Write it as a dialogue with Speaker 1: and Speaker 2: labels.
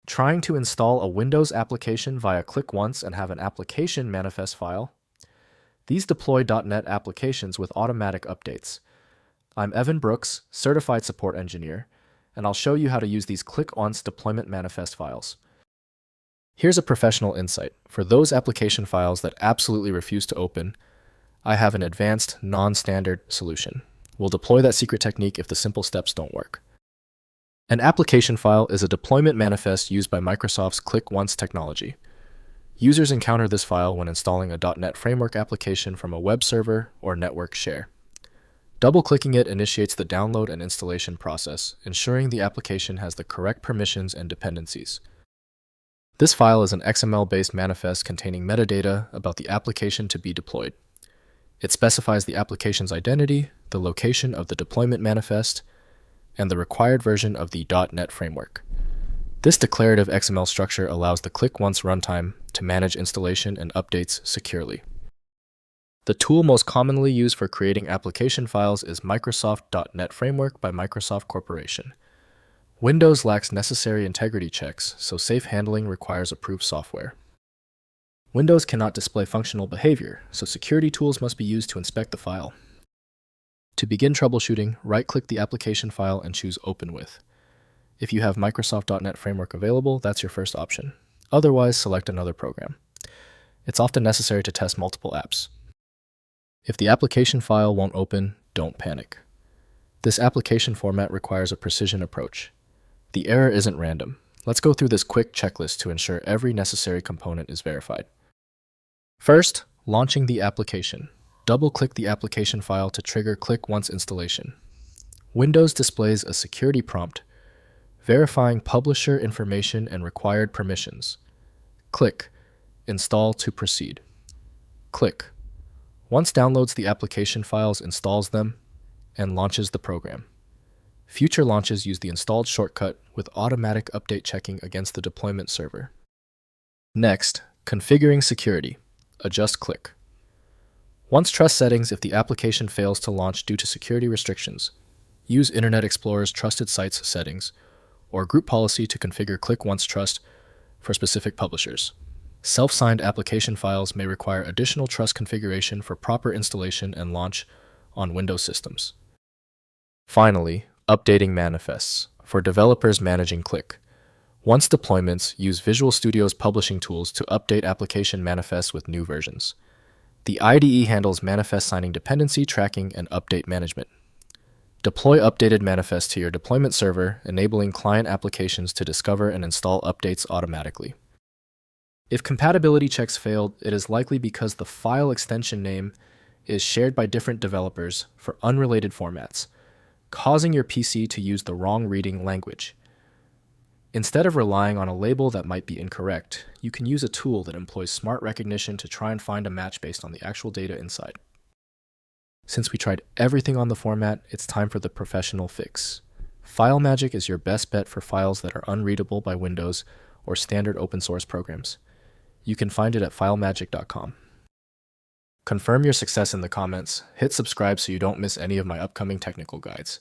Speaker 1: Trying to install a Windows application via ClickOnce and have an application manifest file? These deploy .NET applications with automatic updates. I'm Evan Brooks, Certified Support Engineer, and I'll show you how to use these ClickOnce deployment manifest files. Here's a professional insight. For those application files that absolutely refuse to open, I have an advanced, non-standard solution. We'll deploy that secret technique if the simple steps don't work. An application file is a deployment manifest used by Microsoft's ClickOnce technology. Users encounter this file when installing a .NET Framework application from a web server or network share. Double-clicking it initiates the download and installation process, ensuring the application has the correct permissions and dependencies. This file is an XML-based manifest containing metadata about the application to be deployed. It specifies the application's identity, the location of the deployment manifest, and the required version of the .NET framework. This declarative XML structure allows the ClickOnce runtime to manage installation and updates securely. The tool most commonly used for creating application files is Microsoft.NET Framework by Microsoft Corporation. Windows lacks necessary integrity checks, so safe handling requires approved software. Windows cannot display functional behavior, so security tools must be used to inspect the file. To begin troubleshooting, right-click the application file and choose Open With. If you have Microsoft.NET Framework available, that's your first option. Otherwise, select another program. It's often necessary to test multiple apps. If the application file won't open, don't panic. This application format requires a precision approach. The error isn't random. Let's go through this quick checklist to ensure every necessary component is verified. First, launching the application. Double-click the application file to trigger ClickOnce installation. Windows displays a security prompt verifying publisher information and required permissions. Click Install to proceed. Click. Once downloads the application files, installs them, and launches the program. Future launches use the installed shortcut with automatic update checking against the deployment server. Next, configuring security. Adjust Click. Once trust settings if the application fails to launch due to security restrictions. Use Internet Explorer's Trusted Sites settings or group policy to configure ClickOnce Trust for specific publishers. Self-signed application files may require additional trust configuration for proper installation and launch on Windows systems. Finally, updating manifests. For developers managing Click. Once deployments, use Visual Studio's publishing tools to update application manifests with new versions. The IDE handles manifest signing dependency tracking and update management. Deploy updated manifests to your deployment server, enabling client applications to discover and install updates automatically. If compatibility checks failed, it is likely because the file extension name is shared by different developers for unrelated formats, causing your PC to use the wrong reading language. Instead of relying on a label that might be incorrect, you can use a tool that employs smart recognition to try and find a match based on the actual data inside. Since we tried everything on the format, it's time for the professional fix. FileMagick is your best bet for files that are unreadable by Windows or standard open source programs. You can find it at filemagick.com. Confirm your success in the comments, hit subscribe so you don't miss any of my upcoming technical guides.